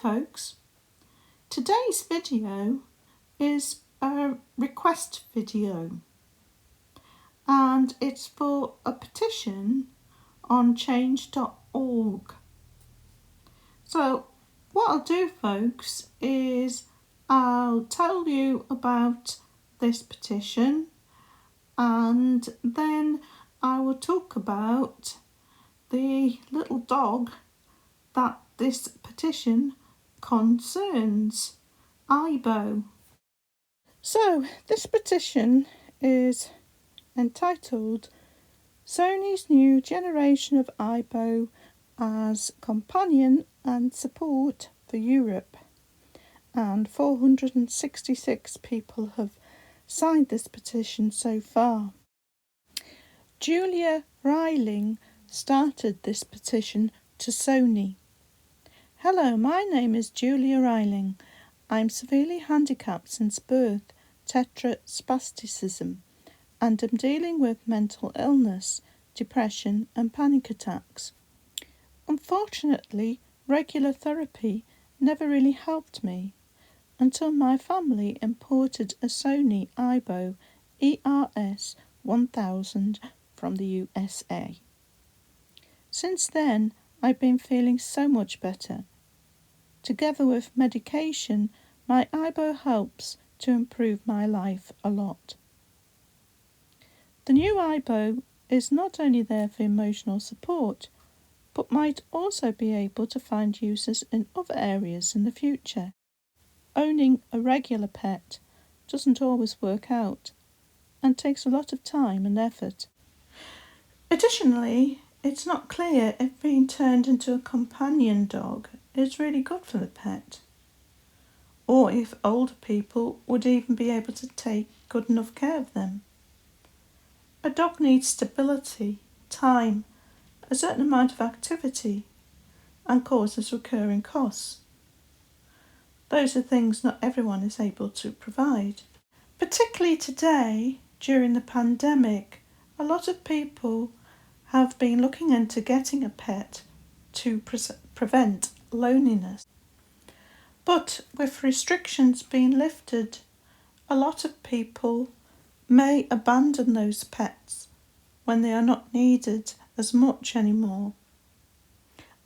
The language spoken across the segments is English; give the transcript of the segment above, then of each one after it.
folks, today's video is a request video and it's for a petition on change.org. So what I'll do, folks, is I'll tell you about this petition and then I will talk about the little dog that this petition concerns, aibo. So this petition is entitled Sonys New Generation of aibo as Companion and Support for Europe, and 466 people have signed this petition so far. Julia Reiling started this petition to Sony. Hello, my name is Julia Reiling. I'm severely handicapped since birth, tetraspasticism, and am dealing with mental illness, depression and panic attacks. Unfortunately, regular therapy never really helped me until my family imported a Sony aibo ERS 1000 from the USA. Since then, I've been feeling so much better. Together with medication, my aibo helps to improve my life a lot. The new aibo is not only there for emotional support, but might also be able to find uses in other areas in the future. Owning a regular pet doesn't always work out and takes a lot of time and effort. Additionally, it's not clear if being turned into a companion dog is really good for the pet, or if older people would even be able to take good enough care of them. A dog needs stability, time, a certain amount of activity, and causes recurring costs. Those are things not everyone is able to provide. Particularly today, during the pandemic, a lot of people have been looking into getting a pet to prevent loneliness. But with restrictions being lifted, a lot of people may abandon those pets when they are not needed as much anymore.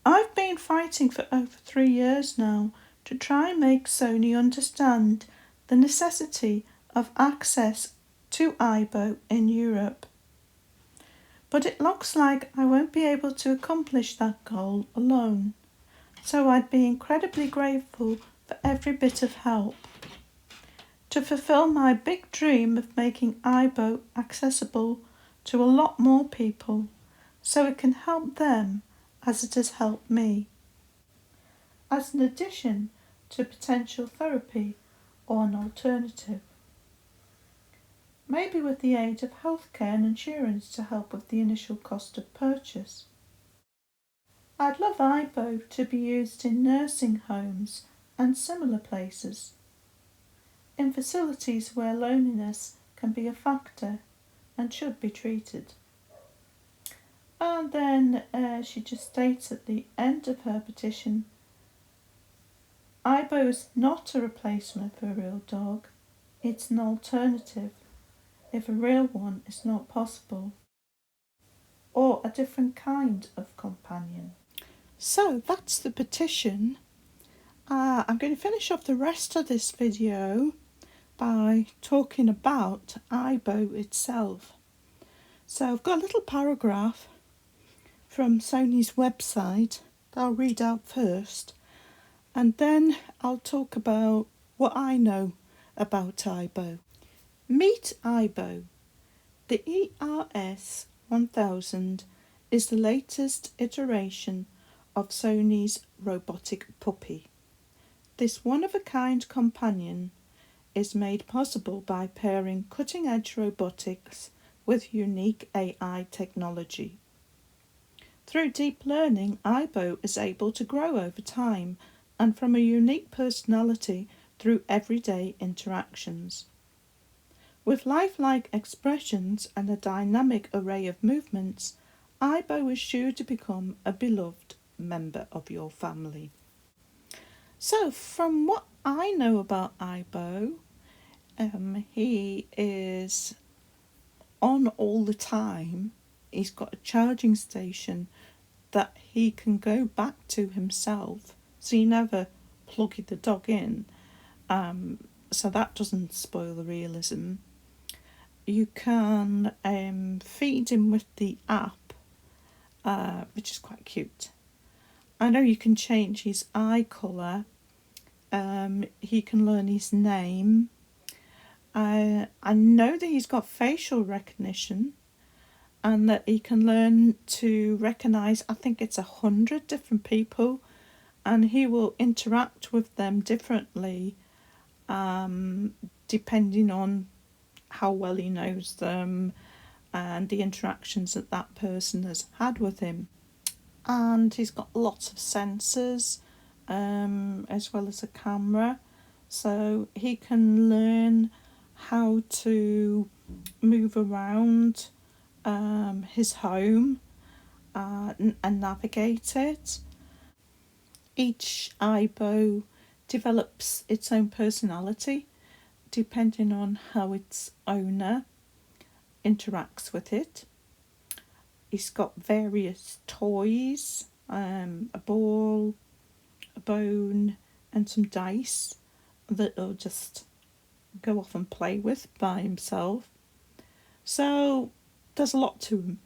I've been fighting for over 3 years now to try and make Sony understand the necessity of access to aibo in Europe. But it looks like I won't be able to accomplish that goal alone, so I'd be incredibly grateful for every bit of help to fulfill my big dream of making aibo accessible to a lot more people, so it can help them as it has helped me, as an addition to potential therapy or an alternative. Maybe with the aid of healthcare and insurance to help with the initial cost of purchase. I'd love aibo to be used in nursing homes and similar places, in facilities where loneliness can be a factor and should be treated. And then she just states at the end of her petition, aibo is not a replacement for a real dog, it's an alternative if a real one is not possible, or a different kind of companion. So that's the petition. I'm going to finish off the rest of this video by talking about aibo itself. So I've got a little paragraph from Sony's website that I'll read out first, and then I'll talk about what I know about aibo. Meet aibo. The ERS 1000 is the latest iteration of Sony's robotic puppy. This one-of-a-kind companion is made possible by pairing cutting-edge robotics with unique AI technology. Through deep learning, aibo is able to grow over time and from a unique personality through everyday interactions. With lifelike expressions and a dynamic array of movements, aibo is sure to become a beloved member of your family. So, from what I know about aibo, he is on all the time. He's got a charging station that he can go back to himself, so you never plug the dog in, so that doesn't spoil the realism. You can feed him with the app, which is quite cute. I know you can change his eye colour. He can learn his name. I know that he's got facial recognition, and that he can learn to recognise, I think it's 100 different people, and he will interact with them differently, depending on how well he knows them and the interactions that that person has had with him. And he's got lots of sensors, as well as a camera, so he can learn how to move around his home and navigate it. Each aibo develops its own personality depending on how its owner interacts with it. He's got various toys, a ball, a bone, and some dice that he'll just go off and play with by himself. So there's a lot to him,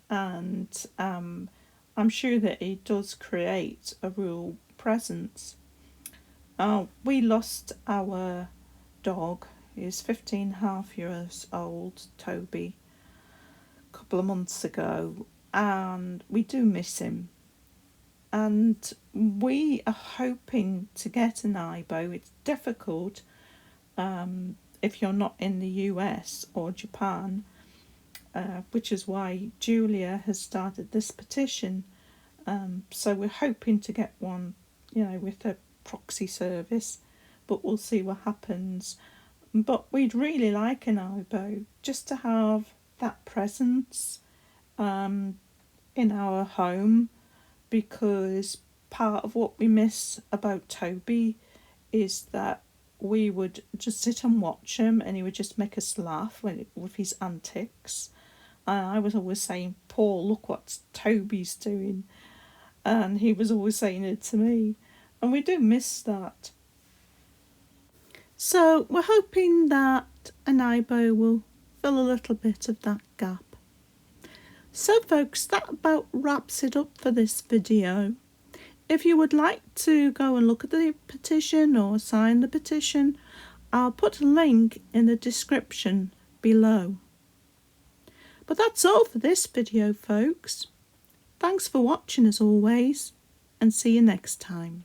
and I'm sure that he does create a real presence. We lost our dog. He's 15.5 years old, Toby, a couple of months ago, and we do miss him. And we are hoping to get an aibo. It's difficult if you're not in the US or Japan, which is why Julia has started this petition. So we're hoping to get one, with a proxy service, but we'll see what happens. But we'd really like an aibo just to have that presence in our home, because part of what we miss about Toby is that we would just sit and watch him and he would just make us laugh with his antics. And I was always saying, Paul, look what Toby's doing. And he was always saying it to me. And we do miss that. So we're hoping that an aibo will fill a little bit of that gap. So folks, that about wraps it up for this video. If you would like to go and look at the petition or sign the petition, I'll put a link in the description below. But that's all for this video, folks. Thanks for watching as always, and see you next time.